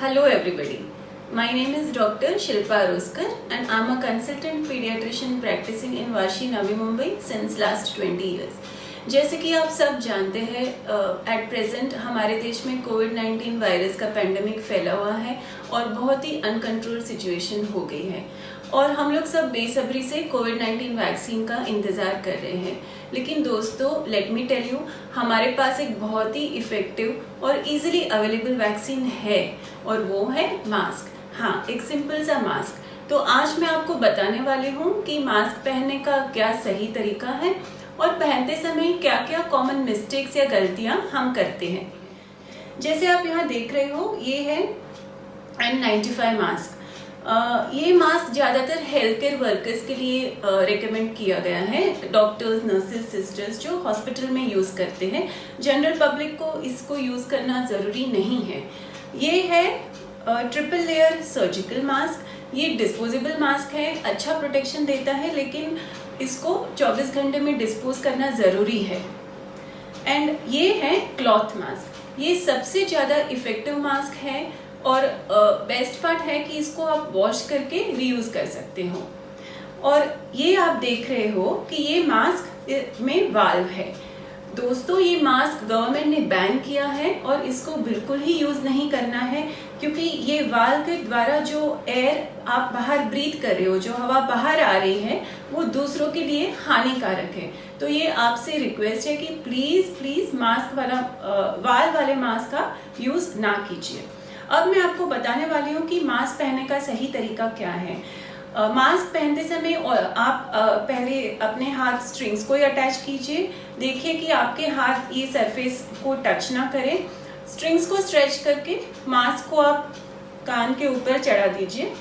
Hello everybody. My name is Dr. Shilpa Roskar and I'm a consultant pediatrician practicing in Vashi, Navi Mumbai since last 20 years. जैसे कि आप सब जानते हैं at present हमारे देश में कोविड-19 वायरस का पेंडेमिक फैला हुआ है और बहुत ही अनकंट्रोल सिचुएशन हो गई है और हम लोग सब बेसब्री से कोविड-19 वैक्सीन का इंतज़ार कर रहे हैं। लेकिन दोस्तों लेट मी टेल यू, हमारे पास एक बहुत ही इफ़ेक्टिव और इजीली अवेलेबल वैक्सीन है और वो है मास्क। हाँ, एक सिंपल सा मास्क। तो आज मैं आपको बताने वाली हूँ कि मास्क पहनने का क्या सही तरीका है और पहनते समय क्या क्या कॉमन मिस्टेक्स या गलतियां हम करते हैं। जैसे आप यहाँ देख रहे हो, ये है N95 मास्क। ये मास्क ज़्यादातर हेल्थ केयर वर्कर्स के लिए रेकमेंड किया गया है। डॉक्टर्स, नर्सेज, सिस्टर्स जो हॉस्पिटल में यूज़ करते हैं। जनरल पब्लिक को इसको यूज़ करना ज़रूरी नहीं है। ये है ट्रिपल लेयर सर्जिकल मास्क। ये डिस्पोजेबल मास्क है, अच्छा प्रोटेक्शन देता है, लेकिन इसको 24 घंटे में डिस्पोज करना ज़रूरी है। एंड ये है क्लॉथ मास्क। ये सबसे ज़्यादा इफ़ेक्टिव मास्क है और बेस्ट पार्ट है कि इसको आप वॉश करके रीयूज़ कर सकते हो। और ये आप देख रहे हो कि ये मास्क में वाल्व है। दोस्तों ये मास्क गवर्नमेंट ने बैन किया है और इसको बिल्कुल ही यूज़ नहीं करना है, क्योंकि ये वाल्व के द्वारा जो एयर आप बाहर ब्रीथ कर रहे हो, जो हवा बाहर आ रही है, वो दूसरों के लिए हानिकारक है। तो ये आपसे रिक्वेस्ट है कि प्लीज़ मास्क वाला वाल्व वाले मास्क का यूज़ ना कीजिए। अब मैं आपको बताने वाली हूँ कि मास्क पहनने का सही तरीका क्या है। मास्क पहनते समय आप पहले अपने हाथ स्ट्रिंग्स को अटैच कीजिए। देखिए कि आपके हाथ ये सरफेस को टच ना करें। स्ट्रिंग्स को स्ट्रेच करके मास्क को आप कान के ऊपर चढ़ा दीजिए।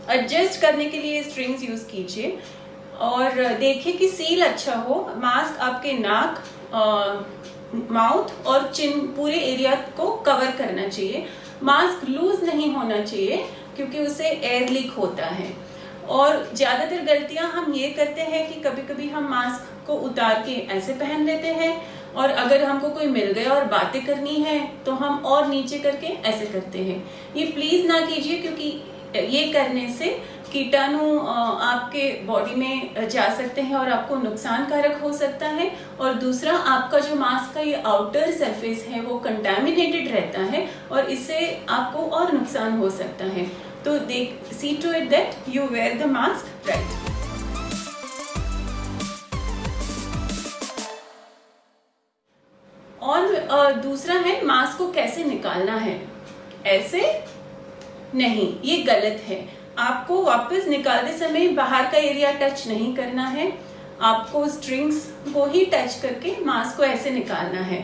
एडजस्ट करने के लिए स्ट्रिंग्स यूज कीजिए और देखिए कि सील अच्छा हो। मास्क आपके नाक, माउथ और चिन पूरे एरिया को कवर करना चाहिए। मास्क लूज नहीं होना चाहिए क्योंकि उससे एयर लीक होता है। और ज़्यादातर गलतियां हम ये करते हैं कि कभी कभी हम मास्क को उतार के ऐसे पहन लेते हैं और अगर हमको कोई मिल गया और बातें करनी है तो हम और नीचे करके ऐसे करते हैं। ये प्लीज़ ना कीजिए, क्योंकि ये करने से कीटाणु आपके बॉडी में जा सकते हैं और आपको नुकसानकारक हो सकता है। और दूसरा, आपका जो मास्क का ये आउटर सरफेस है वो कंटामिनेटेड रहता है और इससे आपको और नुकसान हो सकता है। तो see to it that you wear the mask right. और दूसरा है मास्क को कैसे निकालना है। ऐसे नहीं, ये गलत है। आपको वापस निकालते समय बाहर का एरिया टच नहीं करना है। आपको स्ट्रिंग्स को ही टच करके मास्क को ऐसे निकालना है।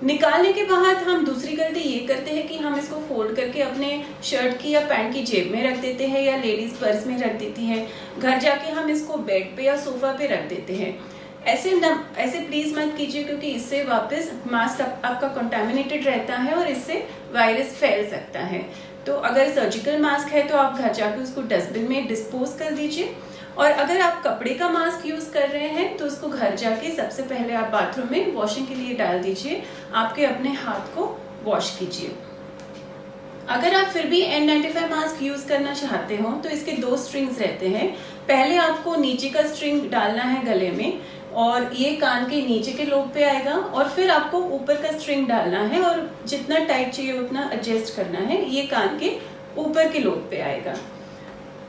निकालने के बाद हम दूसरी गलती ये करते हैं कि हम इसको फोल्ड करके अपने शर्ट की या पैंट की जेब में रख देते हैं या लेडीज पर्स में रख देती है। घर जाके हम इसको बेड पे या सोफा पे रख देते हैं। ऐसे प्लीज मत कीजिए, क्योंकि इससे वापस मास्क आपका कंटामिनेटेड रहता है और इससे वायरस फैल सकता है। तो अगर सर्जिकल मास्क है तो आप घर जाके उसको डस्टबिन में डिस्पोज कर दीजिए। और अगर आप कपड़े का मास्क यूज कर रहे हैं तो उसको घर जाके सबसे पहले आप बाथरूम में वॉशिंग के लिए डाल दीजिए। आपके अपने हाथ को वॉश कीजिए। अगर आप फिर भी N95 मास्क यूज करना चाहते हो तो इसके 2 स्ट्रिंग्स रहते हैं। पहले आपको नीचे का स्ट्रिंग डालना है गले में और ये कान के नीचे के लोब पे आएगा, और फिर आपको ऊपर का स्ट्रिंग डालना है और जितना टाइट चाहिए उतना एडजस्ट करना है। ये कान के ऊपर के लोब पे आएगा।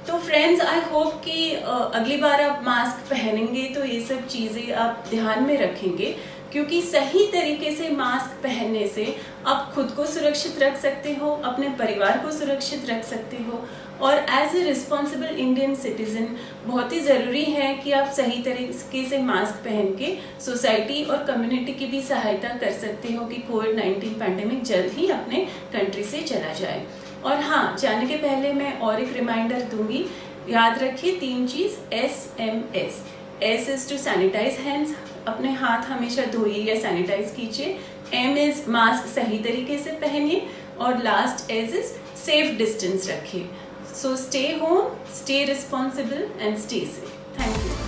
तो फ्रेंड्स, आई होप कि अगली बार आप मास्क पहनेंगे तो ये सब चीज़ें आप ध्यान में रखेंगे, क्योंकि सही तरीके से मास्क पहनने से आप खुद को सुरक्षित रख सकते हो, अपने परिवार को सुरक्षित रख सकते हो। और as a responsible Indian citizen बहुत ही ज़रूरी है कि आप सही तरीके से मास्क पहन के सोसाइटी और कम्युनिटी की भी सहायता कर सकते हो कि कोविड-19 पैंडेमिक जल्द ही अपने कंट्री से चला जाए। और हाँ, जाने के पहले मैं और एक रिमाइंडर दूंगी। याद रखिए 3 चीज़ SMS। S is to sanitize hands, अपने हाथ हमेशा धोइए या सैनिटाइज कीजिए। M इज मास्क सही तरीके से पहनिए और last S is safe distance रखिए। So stay home, stay responsible and stay safe. Thank you.